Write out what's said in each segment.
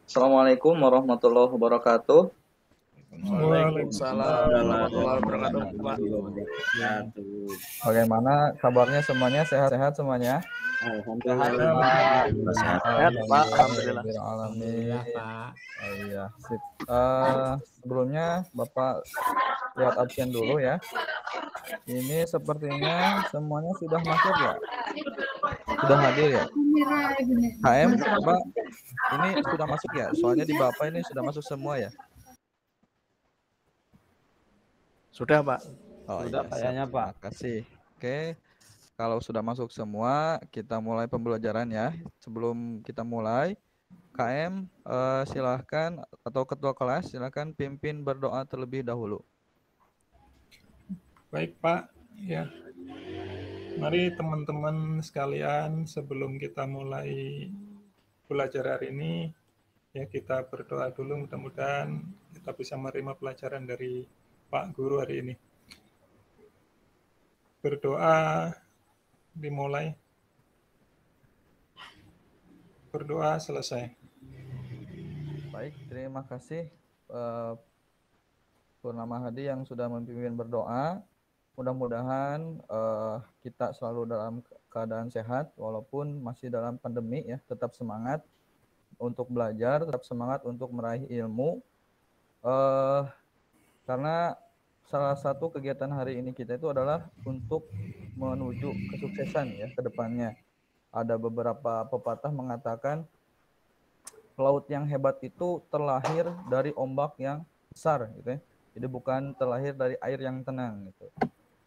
Assalamualaikum warahmatullahi wabarakatuh. Waalaikumsalam Waalaikumsalam warahmatullahi wabarakatuh, Pak. warahmatullahi wabarakatuh. Bagaimana kabarnya semuanya? Sehat-sehat semuanya? Alhamdulillah. Sehat. Sehat, Pak. Alhamdulillah. Alhamdulillah. Alhamdulillah, Pak. Oh iya, sip. Sebelumnya Bapak lihat absen dulu ya. Ini sepertinya semuanya sudah masuk ya? Sudah hadir ya? HM, Pak, ini sudah masuk ya? Soalnya di Bapak ini sudah masuk semua ya? Sudah, Pak. Oh Sudah iya, kayaknya, siap. Pak. Terima kasih. Oke, kalau sudah masuk semua, kita mulai pembelajaran ya. Sebelum kita mulai, KM silahkan atau ketua kelas silahkan pimpin berdoa terlebih dahulu. Baik Pak, ya. Mari teman-teman sekalian sebelum kita mulai belajar hari ini, ya kita berdoa dulu mudah-mudahan kita bisa menerima pelajaran dari Pak Guru hari ini. Berdoa dimulai. Berdoa selesai. Baik, terima kasih Purnama Hadi yang sudah memimpin berdoa. Mudah-mudahan kita selalu dalam keadaan sehat walaupun masih dalam pandemi ya. Tetap semangat untuk belajar, tetap semangat untuk meraih ilmu. Karena salah satu kegiatan hari ini kita itu adalah untuk menuju kesuksesan ya ke depannya. Ada beberapa pepatah mengatakan laut yang hebat itu terlahir dari ombak yang besar gitu ya. Jadi bukan terlahir dari air yang tenang gitu.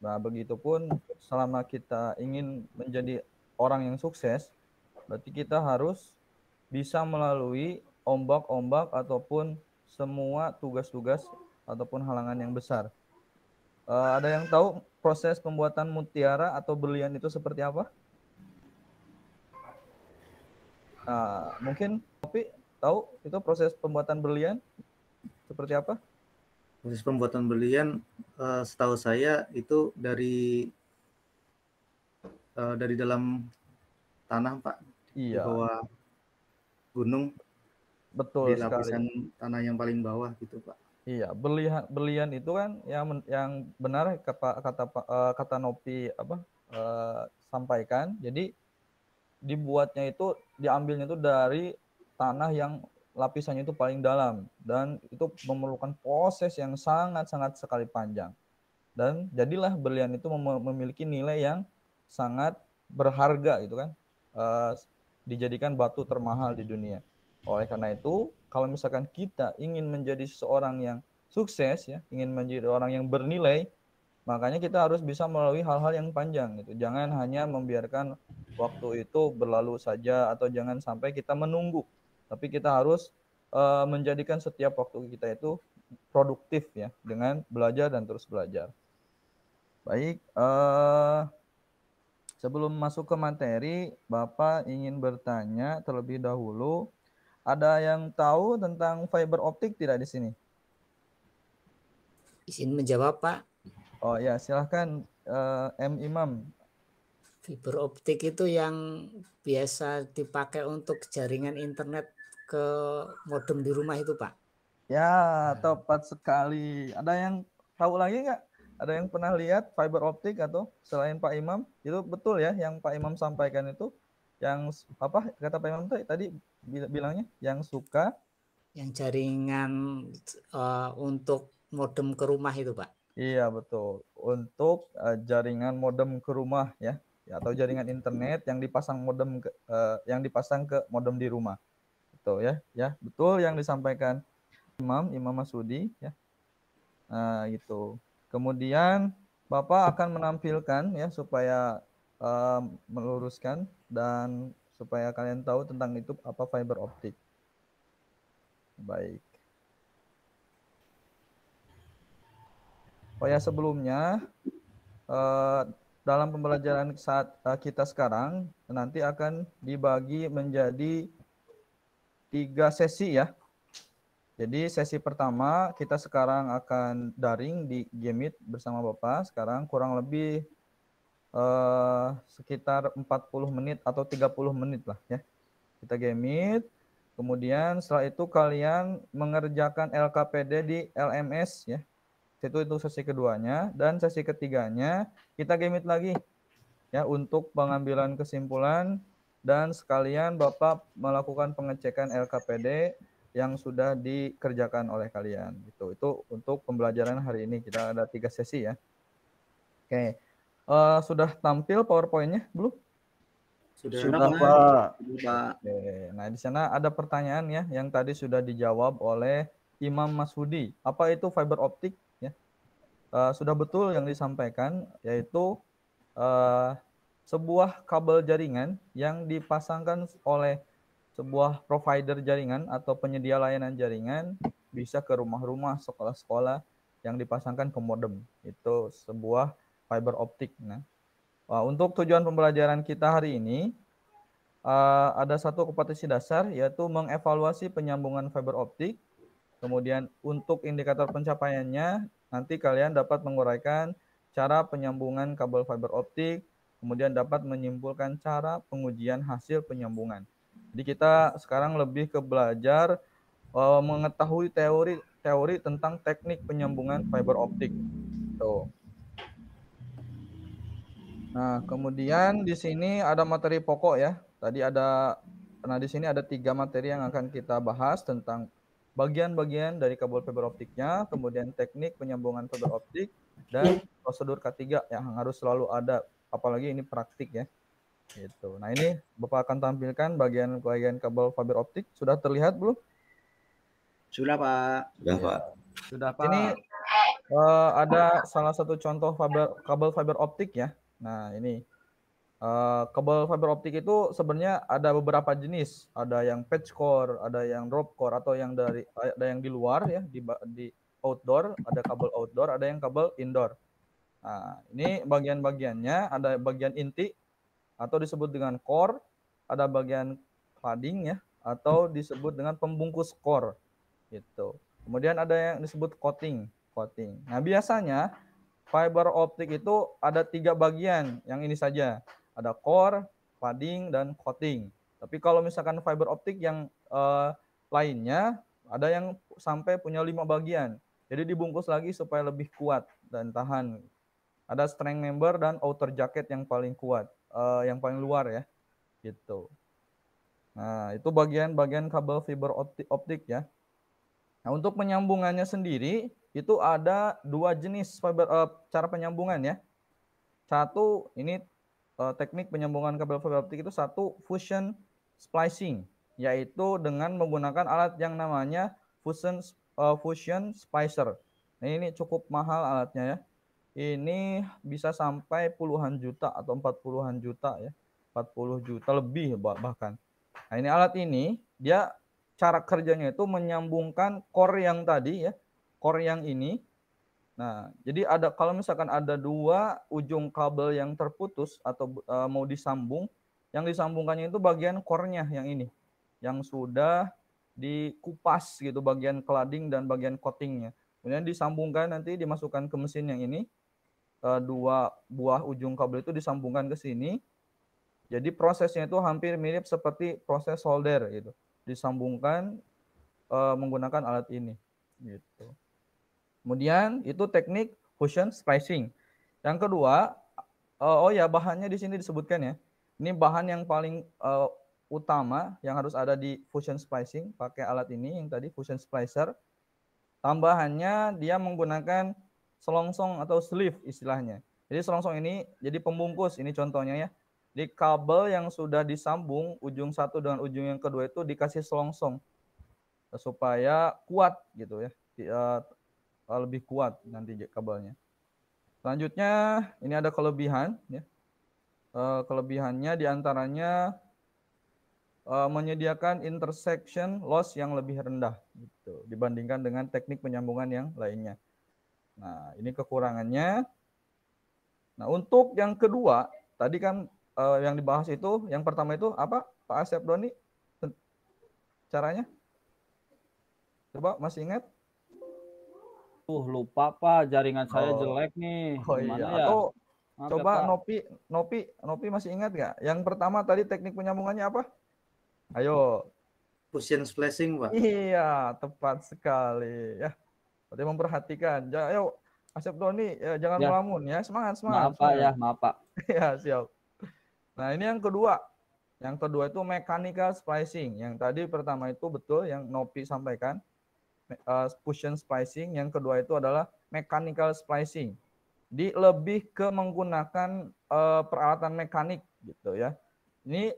Nah, begitupun selama kita ingin menjadi orang yang sukses, berarti kita harus bisa melalui ombak-ombak ataupun semua tugas-tugas ataupun halangan yang besar. Ada yang tahu proses pembuatan mutiara atau berlian itu seperti apa? Mungkin Kopi tahu itu proses pembuatan berlian seperti apa? Proses pembuatan berlian setahu saya itu dari dalam tanah, Pak. Di Iya, bawah gunung, betul di sekali. lapisan tanah yang paling bawah gitu, Pak. Iya, berlian itu kan yang benar kata Nopi sampaikan. Jadi dibuatnya itu diambilnya itu dari tanah yang lapisannya itu paling dalam dan itu memerlukan proses yang sangat-sangat sekali panjang. Dan jadilah berlian itu memiliki nilai yang sangat berharga gitu kan. Dijadikan batu termahal di dunia. Oleh karena itu, kalau misalkan kita ingin menjadi seseorang yang sukses ya, ingin menjadi orang yang bernilai, makanya kita harus bisa melalui hal-hal yang panjang gitu. Jangan hanya membiarkan waktu itu berlalu saja atau jangan sampai kita menunggu. Tapi kita harus menjadikan setiap waktu kita itu produktif ya dengan belajar dan terus belajar. Baik, sebelum masuk ke materi, Bapak ingin bertanya terlebih dahulu, ada yang tahu tentang fiber optik tidak di sini? Izin menjawab, Pak. Oh ya, silahkan M. Imam. Fiber optik itu yang biasa dipakai untuk jaringan internet ke modem di rumah itu, Pak. Ya, tepat sekali. Ada yang tahu lagi nggak? Ada yang pernah lihat fiber optik atau selain Pak Imam? Itu betul ya yang Pak Imam sampaikan itu? Yang apa kata Pak Imam tadi bilangnya? Yang suka? Yang jaringan untuk modem ke rumah itu, Pak. Iya, betul. Untuk jaringan modem ke rumah ya, atau jaringan internet yang dipasang dipasang ke modem di rumah. Betul ya. Ya, betul yang disampaikan Imam Masudi ya. Nah, gitu. Kemudian Bapak akan menampilkan ya supaya meluruskan dan supaya kalian tahu tentang itu apa fiber optik. Baik. Oh ya, sebelumnya dalam pembelajaran saat kita sekarang nanti akan dibagi menjadi 3 sesi ya. Jadi sesi pertama kita sekarang akan daring di G-Meet bersama Bapak. Sekarang kurang lebih sekitar 40 menit atau 30 menit lah ya. Kita G-Meet, Kemudian setelah itu kalian mengerjakan LKPD di LMS ya. Itu sesi keduanya, dan sesi ketiganya kita gamit lagi ya untuk pengambilan kesimpulan, dan sekalian Bapak melakukan pengecekan LKPD yang sudah dikerjakan oleh kalian gitu. Itu untuk pembelajaran hari ini. Kita ada 3 sesi ya. Oke. Sudah tampil PowerPoint-nya belum? Sudah, Pak. Oke. Nah, di sana ada pertanyaan ya yang tadi sudah dijawab oleh Imam Masudi. Apa itu fiber optik ya? Sudah betul yang disampaikan, yaitu sebuah kabel jaringan yang dipasangkan oleh sebuah provider jaringan atau penyedia layanan jaringan, bisa ke rumah-rumah, sekolah-sekolah, yang dipasangkan ke modem. Itu sebuah fiber optik. Nah, untuk tujuan pembelajaran kita hari ini, ada satu kompetensi dasar, yaitu mengevaluasi penyambungan fiber optik. Kemudian untuk indikator pencapaiannya, nanti kalian dapat menguraikan cara penyambungan kabel fiber optik, kemudian dapat menyimpulkan cara pengujian hasil penyambungan. Jadi kita sekarang lebih ke belajar mengetahui teori tentang teknik penyambungan fiber optik. Tuh. Nah, kemudian di sini ada materi pokok ya. Di sini ada 3 materi yang akan kita bahas tentang bagian-bagian dari kabel fiber optiknya, kemudian teknik penyambungan fiber optik, dan prosedur K3 yang harus selalu ada, apalagi ini praktik ya. Gitu. Nah, ini Bapak akan tampilkan bagian-bagian kabel fiber optik. Sudah terlihat belum? Sudah, Pak. Sudah, Ya. Pak. Sudah, Pak. Ini ada salah satu contoh kabel fiber optik ya. Nah, ini kabel fiber optik itu sebenarnya ada beberapa jenis. Ada yang patch core, ada yang drop core, atau ada yang di luar ya, di outdoor, ada kabel outdoor, ada yang kabel indoor. Nah, ini bagian-bagiannya, ada bagian inti atau disebut dengan core, ada bagian cladding ya, atau disebut dengan pembungkus core gitu. Kemudian ada yang disebut coating. Nah, biasanya fiber optik itu ada 3 bagian, yang ini saja. Ada core, cladding, dan coating. Tapi kalau misalkan fiber optik yang lainnya, ada yang sampai punya 5 bagian. Jadi dibungkus lagi supaya lebih kuat dan tahan. Ada strength member dan outer jacket yang paling kuat, yang paling luar ya, gitu. Nah, itu bagian-bagian kabel fiber optik ya. Nah, untuk penyambungannya sendiri, itu ada 2 jenis cara penyambungan ya. Satu, ini teknik penyambungan kabel fiber optik itu satu fusion splicing, yaitu dengan menggunakan alat yang namanya fusion splicer. Nah, ini cukup mahal alatnya ya. Ini bisa sampai puluhan juta atau 40-an juta ya. 40 juta lebih bahkan. Nah, ini alat ini dia cara kerjanya itu menyambungkan core yang tadi ya, core yang ini. Nah, jadi kalau misalkan ada 2 ujung kabel yang terputus atau mau disambung, yang disambungkannya itu bagian core-nya yang ini, yang sudah dikupas gitu, bagian cladding dan bagian coatingnya. Kemudian disambungkan, nanti dimasukkan ke mesin yang ini, 2 buah ujung kabel itu disambungkan ke sini. Jadi prosesnya itu hampir mirip seperti proses solder gitu, disambungkan menggunakan alat ini gitu. Kemudian itu teknik fusion splicing. Yang kedua, bahannya di sini disebutkan ya. Ini bahan yang paling utama yang harus ada di fusion splicing, pakai alat ini yang tadi fusion splicer. Tambahannya dia menggunakan selongsong atau sleeve istilahnya. Jadi selongsong ini jadi pembungkus, ini contohnya ya. Di kabel yang sudah disambung ujung satu dengan ujung yang kedua itu dikasih selongsong supaya kuat gitu ya. Lebih kuat nanti kabelnya. Selanjutnya ini ada kelebihan ya. Kelebihannya diantaranya menyediakan intersection loss yang lebih rendah gitu, dibandingkan dengan teknik penyambungan yang lainnya. Nah, ini kekurangannya. Nah, untuk yang kedua tadi kan yang dibahas itu, yang pertama itu apa Pak Asep Doni caranya? Coba masih ingat? Lupa Pak, jaringan saya jelek nih. Gimana iya. ya? Atau Maaf coba ya, Nopi masih ingat nggak? Yang pertama tadi teknik penyambungannya apa? Ayo. fusion splicing, Pak. Iya, tepat sekali ya. Berarti memperhatikan. Ayo, Asep Doni, ya, jangan Ya. melamun ya. Semangat, Maaf semangat. Pak ya, semangat. maaf Pak. Ya, siap. Nah, ini yang kedua. Yang kedua itu mechanical splicing. Yang tadi pertama itu betul yang Nopi sampaikan. Fusion splicing. Yang kedua itu adalah mechanical splicing. Lebih ke menggunakan peralatan mekanik gitu ya. Ini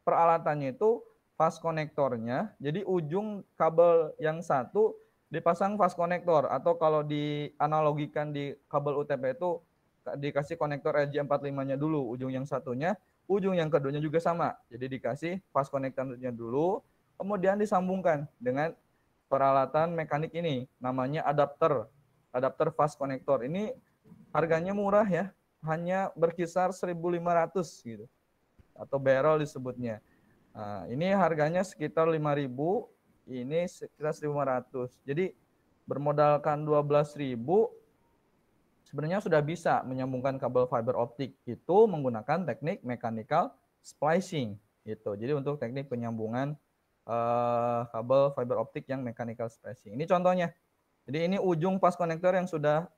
peralatannya itu fast konektornya. Jadi ujung kabel yang satu dipasang fast konektor, atau kalau dianalogikan di kabel UTP itu dikasih konektor RJ45-nya dulu ujung yang satunya, ujung yang keduanya juga sama. Jadi dikasih fast konektornya dulu, kemudian disambungkan dengan peralatan mekanik ini, namanya adapter fast konektor. Ini harganya murah ya, hanya berkisar 1.500 gitu, atau barrel disebutnya. Nah, ini harganya sekitar 5.000, ini sekitar 1.500. Jadi bermodalkan 12.000 sebenarnya sudah bisa menyambungkan kabel fiber optik itu menggunakan teknik mechanical splicing gitu. Jadi untuk teknik penyambungan kabel fiber optik yang mechanical splicing. Ini contohnya. Jadi ini ujung pas konektor yang sudah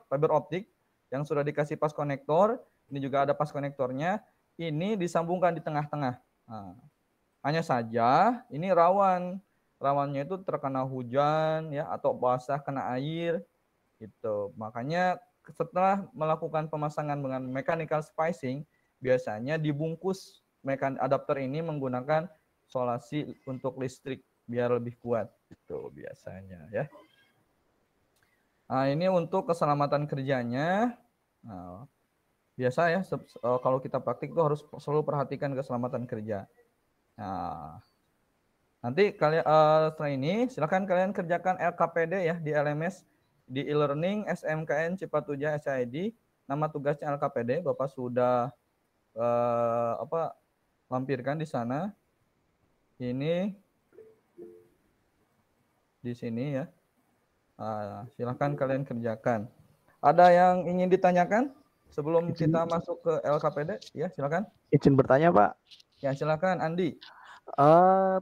fiber optik yang sudah dikasih pas konektor, ini juga ada pas konektornya, ini disambungkan di tengah-tengah. Nah, hanya saja ini rawannya itu terkena hujan ya, atau basah kena air gitu. Makanya setelah melakukan pemasangan dengan mechanical splicing, biasanya dibungkus adapter ini menggunakan solasi untuk listrik biar lebih kuat gitu biasanya ya. Nah, ini untuk keselamatan kerjanya. Nah, biasa ya, kalau kita praktik itu harus selalu perhatikan keselamatan kerja. Nah, nanti kalian setelah ini silakan kalian kerjakan LKPD ya di LMS, di e-learning SMKN Cipatuja SID. Nama tugasnya LKPD, Bapak sudah lampirkan di sana. Ini di sini ya. Silakan kalian kerjakan. Ada yang ingin ditanyakan sebelum kita masuk ke LKPD? Ya, silakan. Izin bertanya, Pak. Ya, silakan Andi.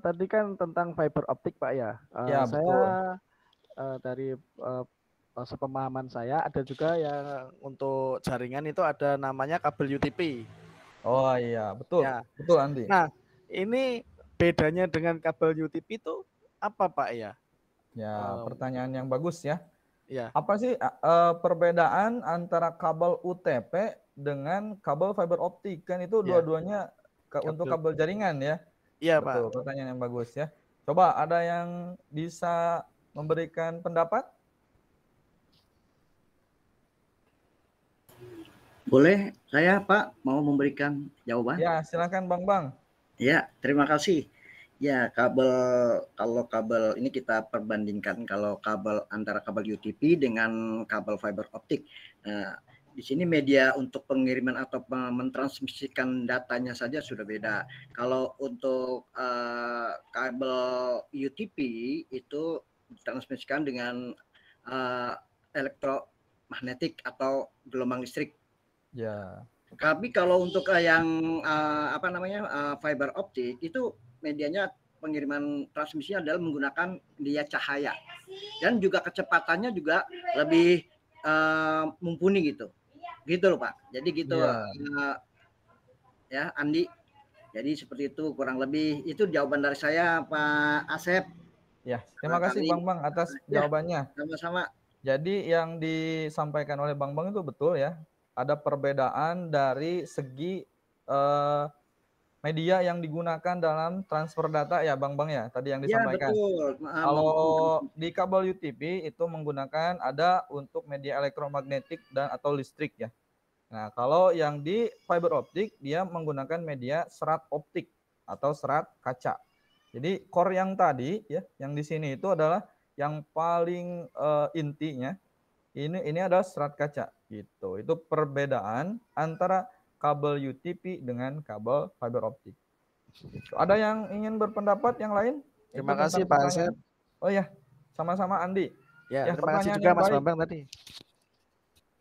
Tadi kan tentang fiber optik, Pak ya. Ya, saya betul. dari sepemahaman saya ada juga yang untuk jaringan itu ada namanya kabel UTP. Oh iya, betul. Ya. Betul Andi. Nah, ini bedanya dengan kabel UTP itu apa, Pak ya? Ya, pertanyaan yang bagus ya. Ya. Apa sih perbedaan antara kabel UTP dengan kabel fiber optik? Kan itu dua-duanya untuk kabel jaringan ya. Iya, betul, Pak. pertanyaan yang bagus ya. Coba ada yang bisa memberikan pendapat? Boleh saya Pak mau memberikan jawaban? Ya, silakan Bang. Ya, terima kasih. Ya, kalau kabel ini kita perbandingkan kalau kabel antara kabel UTP dengan kabel fiber optik. Di sini media untuk pengiriman atau mentransmisikan datanya saja sudah beda. Kalau untuk kabel UTP itu ditransmisikan dengan elektromagnetik atau gelombang listrik. Ya. Tapi kalau untuk yang fiber optik itu medianya pengiriman transmisinya adalah menggunakan media cahaya dan juga kecepatannya juga lebih mumpuni gitu loh Pak. Jadi gitu ya Andi. Jadi seperti itu kurang lebih itu jawaban dari saya Pak Asep. Ya, terima kasih Bang atas jawabannya. Sama-sama. Jadi yang disampaikan oleh Bang itu betul ya. Ada perbedaan dari segi media yang digunakan dalam transfer data ya Bang ya, tadi yang disampaikan. Ya, betul. Kalau di kabel UTP itu menggunakan ada untuk media elektromagnetik dan atau listrik ya. Nah, kalau yang di fiber optik dia menggunakan media serat optik atau serat kaca. Jadi core yang tadi ya, yang di sini itu adalah yang paling intinya. Ini adalah serat kaca gitu. Itu perbedaan antara kabel UTP dengan kabel fiber optik. Ada yang ingin berpendapat yang lain? Terima kasih Pak Asep. Oh ya, sama-sama Andi. Ya, terima kasih juga Mas Bambang tadi.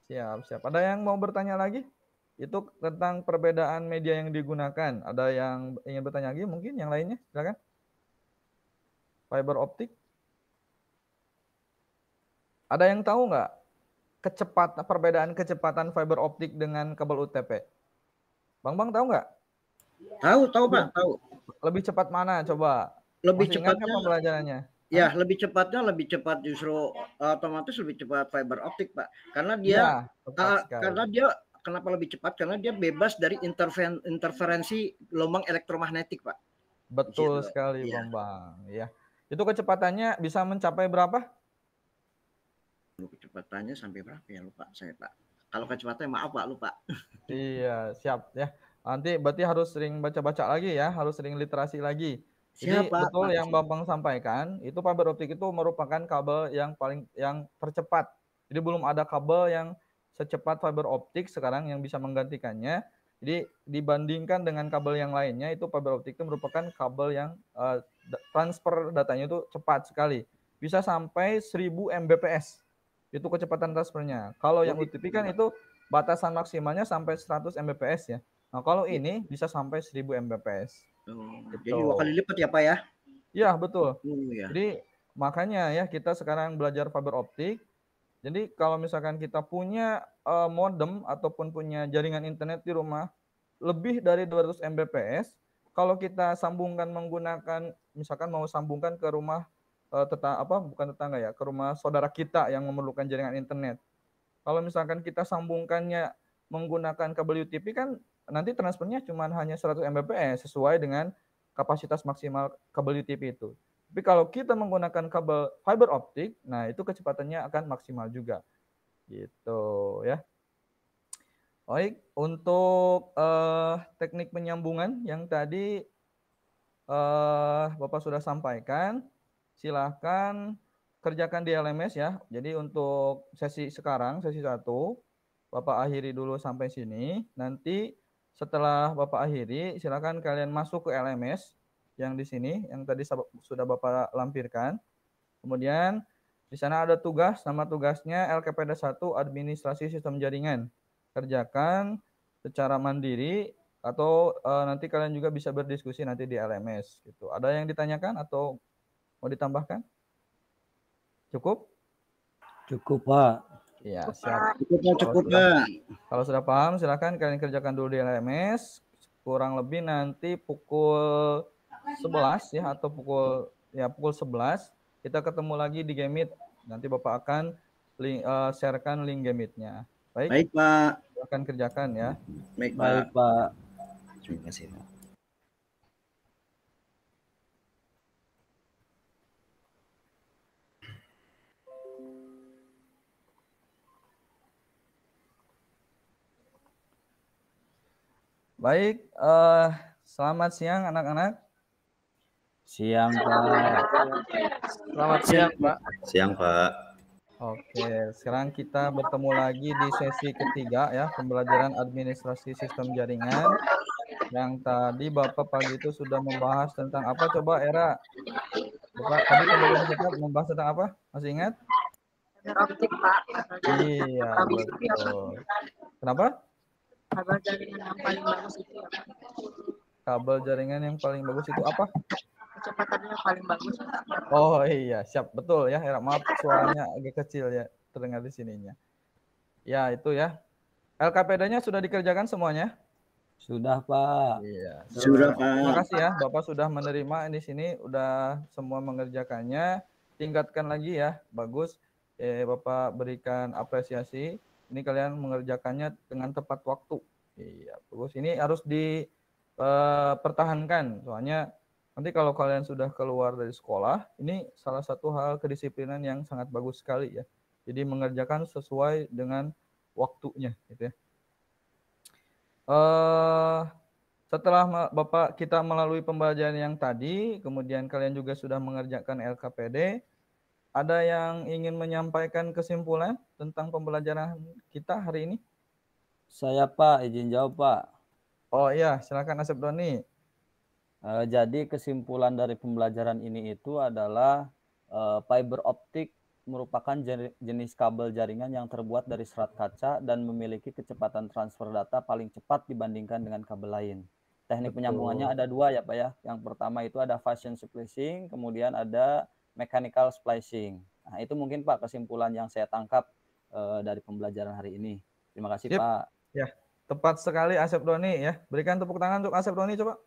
Siap. Ada yang mau bertanya lagi? Itu tentang perbedaan media yang digunakan. Ada yang ingin bertanya lagi mungkin yang lainnya? Silakan. Fiber optik. Ada yang tahu nggak perbedaan kecepatan fiber optik dengan kabel UTP? Bang tahu nggak? Tahu Pak, tahu. Lebih cepat mana coba? Lebih Masih ingat nggak cepatnya pembelajarannya? ya, lebih cepat justru otomatis lebih cepat fiber optik, Pak. Karena dia kenapa lebih cepat? Karena dia bebas dari interferensi gelombang elektromagnetik, Pak. Betul sekali, Bang. Ya. Itu kecepatannya bisa mencapai berapa? Kecepatannya sampai berapa ya, lupa saya, Pak. Kalau kecepatannya maaf, Pak, lupa. Iya, siap ya. Nanti berarti harus sering baca-baca lagi ya, harus sering literasi lagi. Jadi Siap, betul Pak. yang Bambang sampaikan, itu fiber optik itu merupakan kabel yang tercepat. Jadi belum ada kabel yang secepat fiber optik sekarang yang bisa menggantikannya. Jadi dibandingkan dengan kabel yang lainnya, itu fiber optik itu merupakan kabel yang transfer datanya itu cepat sekali. Bisa sampai 1000 Mbps. Itu kecepatan transfernya. Kalau yang UTP kan itu batasan maksimalnya sampai 100 Mbps ya. Nah, kalau ini bisa sampai 1000 Mbps. Jadi 2 kali lipat ya, Pak ya? Iya, betul. Ya. Jadi makanya ya kita sekarang belajar fiber optik. Jadi kalau misalkan kita punya modem ataupun punya jaringan internet di rumah lebih dari 200 Mbps, kalau kita sambungkan menggunakan misalkan mau sambungkan ke rumah bukan tetangga ya, ke rumah saudara kita yang memerlukan jaringan internet. Kalau misalkan kita sambungkannya menggunakan kabel UTP kan nanti transfernya cuma hanya 100 Mbps sesuai dengan kapasitas maksimal kabel UTP itu. Tapi kalau kita menggunakan kabel fiber optik, nah itu kecepatannya akan maksimal juga. Gitu ya. Baik, untuk teknik penyambungan yang tadi Bapak sudah sampaikan, silahkan kerjakan di LMS ya. Jadi untuk sesi sekarang, sesi 1, Bapak akhiri dulu sampai sini. Nanti setelah Bapak akhiri, silahkan kalian masuk ke LMS yang di sini, yang tadi sudah Bapak lampirkan. Kemudian di sana ada tugas, nama tugasnya LKPD 1 Administrasi Sistem Jaringan. Kerjakan secara mandiri atau nanti kalian juga bisa berdiskusi nanti di LMS gitu. Ada yang ditanyakan atau mau ditambahkan? Cukup? Cukup, Pak. Iya, siap. Cukup, Pak. Kalau sudah paham, silakan kalian kerjakan dulu di LMS. Kurang lebih nanti pukul 11 ya atau pukul 11 kita ketemu lagi di Gameit. Nanti Bapak akan sharekan link Gameitnya. Baik, Pak. Silakan kerjakan ya. Baik, Pak. Terima kasih, Pak. Baik, selamat siang anak-anak. Siang, Pak. Selamat siang, Pak. Siang, Pak. Oke, sekarang kita bertemu lagi di sesi ketiga ya, pembelajaran administrasi sistem jaringan. Yang tadi Bapak pagi itu sudah membahas tentang apa coba Era? Bapak tadi pembelajaran kita membahas tentang apa? Masih ingat? Fiber optik, Pak. Iya, betul. Kenapa? Kabel jaringan yang paling bagus itu ya, Pak. Kabel jaringan yang paling bagus itu apa? Kecepatannya paling bagus. Oh iya, siap. Betul ya, Era. Maaf suaranya agak kecil ya, terdengar di sininya. Ya, itu ya. LKPD-nya sudah dikerjakan semuanya? Sudah, Pak. Iya. Sudah, Pak. Terima kasih ya, Bapak sudah menerima di sini, udah semua mengerjakannya. Tingkatkan lagi ya, bagus. Bapak berikan apresiasi. Ini kalian mengerjakannya dengan tepat waktu. Iya, bagus. Ini harus dipertahankan, soalnya nanti kalau kalian sudah keluar dari sekolah, ini salah satu hal kedisiplinan yang sangat bagus sekali ya. Jadi mengerjakan sesuai dengan waktunya, gitu ya. Setelah Bapak kita melalui pembelajaran yang tadi, kemudian kalian juga sudah mengerjakan LKPD, ada yang ingin menyampaikan kesimpulan tentang pembelajaran kita hari ini? Saya, Pak, izin jawab, Pak. Oh iya, silakan Asep Doni. Jadi kesimpulan dari pembelajaran ini itu adalah fiber optik merupakan jenis kabel jaringan yang terbuat dari serat kaca dan memiliki kecepatan transfer data paling cepat dibandingkan dengan kabel lain. Teknik penyambungannya ada dua ya Pak ya. Yang pertama itu ada fashion splicing, kemudian ada mechanical splicing. Nah, itu mungkin Pak kesimpulan yang saya tangkap dari pembelajaran hari ini. Terima kasih Yep. Pak. Ya, tepat sekali Asep Doni ya. Berikan tepuk tangan untuk Asep Doni coba.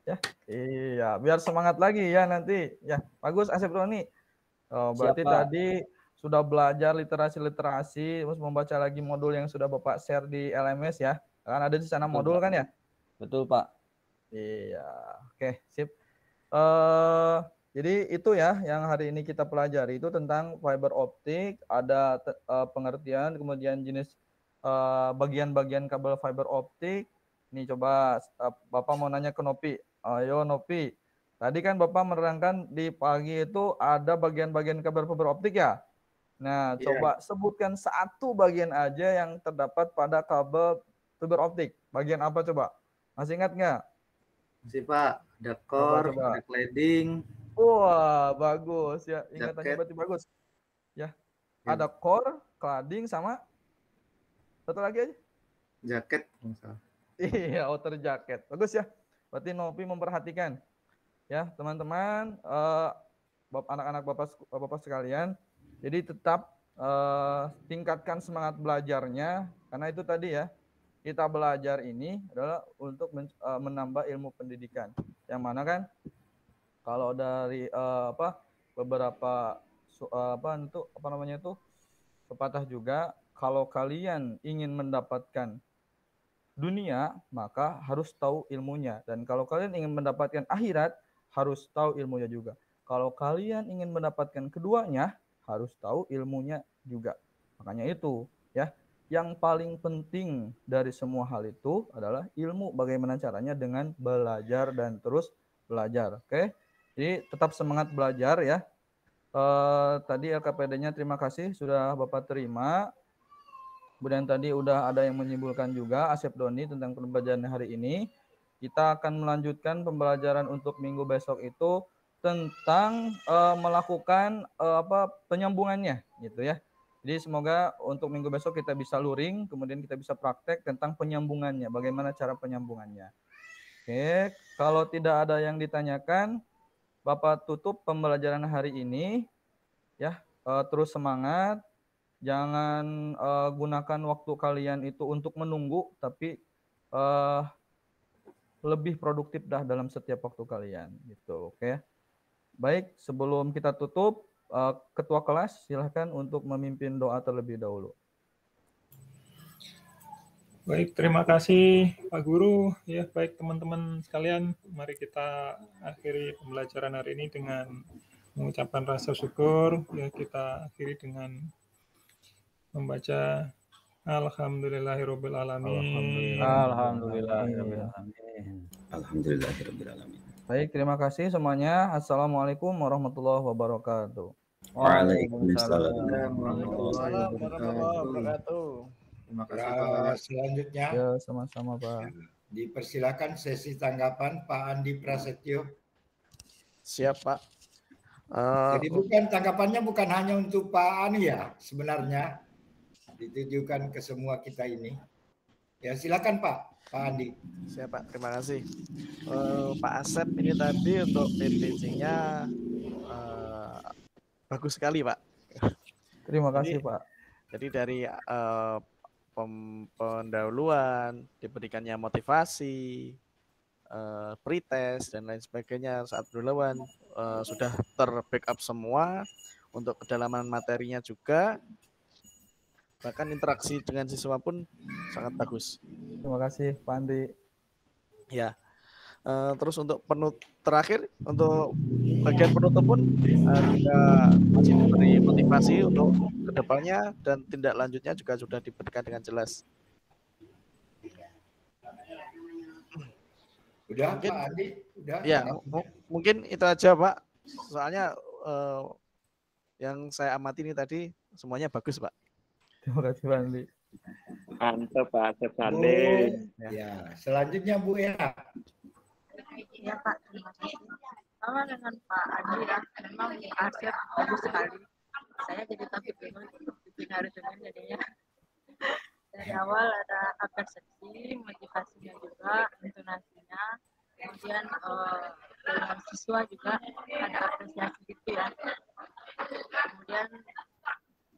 Ya. Iya, biar semangat lagi ya nanti. Ya, bagus Asep Doni. Oh, berarti Siap, Pak. tadi sudah belajar literasi-literasi, terus membaca lagi modul yang sudah Bapak share di LMS ya. Kan ada di sana Betul, modul Pak. kan ya? Betul Pak. Iya, oke, sip. Jadi itu ya yang hari ini kita pelajari itu tentang fiber optik, ada pengertian, kemudian jenis bagian-bagian kabel fiber optik. Nih coba Bapak mau nanya ke Nopi. Ayo Nopi. Tadi kan Bapak menerangkan di pagi itu ada bagian-bagian kabel fiber optik ya. Nah, Iya. coba sebutkan satu bagian aja yang terdapat pada kabel fiber optik. Bagian apa coba? Masih ingat nggak? Masih Pak, ada core, Coba. ada cladding, Wah, bagus ya. Ingatannya Jaket. berarti bagus. Ya. Ya. Ada core, cladding sama satu lagi aja. jaket. Misal. Iya, outer jacket. Bagus ya. Berarti Nopi memperhatikan. Ya, teman-teman, anak-anak Bapak sekalian. Jadi tetap tingkatkan semangat belajarnya karena itu tadi ya. Kita belajar ini adalah untuk menambah ilmu pendidikan. Yang mana kan kalau dari beberapa pepatah juga, kalau kalian ingin mendapatkan dunia maka harus tahu ilmunya, dan kalau kalian ingin mendapatkan akhirat harus tahu ilmunya juga. Kalau kalian ingin mendapatkan keduanya harus tahu ilmunya juga. Makanya itu ya, yang paling penting dari semua hal itu adalah ilmu, bagaimana caranya dengan belajar dan terus belajar. Oke, jadi tetap semangat belajar ya. Tadi LKPD-nya terima kasih sudah Bapak terima. Kemudian tadi udah ada yang menyimpulkan juga Asep Doni tentang pembelajaran hari ini. Kita akan melanjutkan pembelajaran untuk minggu besok itu tentang melakukan penyambungannya gitu ya. Jadi semoga untuk minggu besok kita bisa luring, kemudian kita bisa praktek tentang penyambungannya, bagaimana cara penyambungannya. Oke, kalau tidak ada yang ditanyakan, Bapak tutup pembelajaran hari ini ya. Terus semangat. Jangan gunakan waktu kalian itu untuk menunggu, tapi lebih produktif dah dalam setiap waktu kalian gitu. Oke. Baik, sebelum kita tutup, ketua kelas silahkan untuk memimpin doa terlebih dahulu. Baik, terima kasih Pak Guru. Ya, baik teman-teman sekalian, mari kita akhiri pembelajaran hari ini dengan mengucapkan rasa syukur. Ya, kita akhiri dengan membaca Alhamdulillahirobbilalamin. Alhamdulillahirobbilalamin. Baik, terima kasih semuanya. Assalamualaikum warahmatullahi wabarakatuh. Waalaikumsalam warahmatullahi wabarakatuh. Terima kasih Pak. Selanjutnya Ya, sama-sama Pak. dipersilakan sesi tanggapan Pak Andi Prasetyo. Siap Pak. Jadi bukan tanggapannya bukan hanya untuk Pak Ani ya, sebenarnya ditujukan ke semua kita ini. Ya silakan Pak Andi. Siap Pak, terima kasih. Pak Asep ini tadi untuk PPC-nya bagus sekali Pak. Terima kasih Pak. Jadi dari pendahuluan, diberikannya motivasi, pretest dan lain sebagainya saat berlawan sudah ter-backup semua. Untuk kedalaman materinya juga, bahkan interaksi dengan siswa pun sangat bagus. Terima kasih Pak Andi. Ya, terus untuk terakhir untuk bagian penutup pun juga masih diberi motivasi untuk kedepannya dan tindak lanjutnya juga sudah diberikan dengan jelas. Udah mungkin, Pak Andi? Udah? Ya, mungkin itu aja Pak. Soalnya yang saya amati ini tadi semuanya bagus Pak. Terima kasih Pak Andi. Mantap Pak Asep Sande. Ya, selanjutnya Bu Era. Iya Pak, terima kasih. Sama dengan Pak Andi ya, memang Asep bagus sekali. saya jadi takut bingung bikin harus dengan jadinya. Dari awal ada persepsi, motivasinya juga, intonasinya, kemudian dengan siswa juga ada apresiasi gitu ya. Kemudian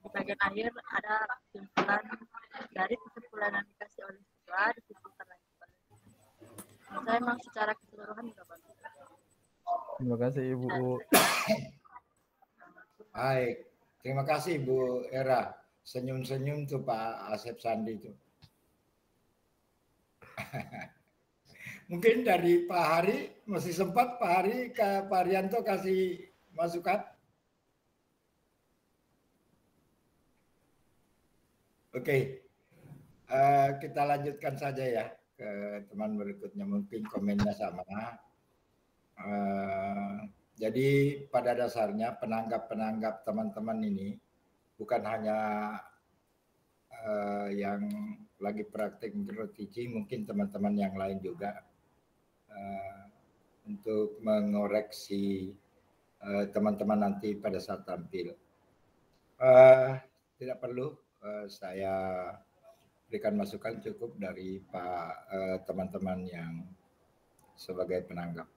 di bagian akhir ada kesimpulan, dari kesimpulan yang dikasih oleh siswa disimpulkan lagi. Saya memang secara keseluruhan juga bagus. Terima kasih Ibu. Baik, terima kasih Bu Era. Senyum-senyum tuh Pak Asep Sandi itu. Mungkin dari Pak Hari masih sempat Pak Hari ke Pak Rianto kasih masukan. Oke, kita lanjutkan saja ya ke teman berikutnya, mungkin komennya sama. Jadi pada dasarnya penanggap-penanggap teman-teman ini bukan hanya yang lagi praktik micro teaching, mungkin teman-teman yang lain juga untuk mengoreksi teman-teman nanti pada saat tampil. Tidak perlu saya berikan masukan, cukup dari Pak teman-teman yang sebagai penanggap.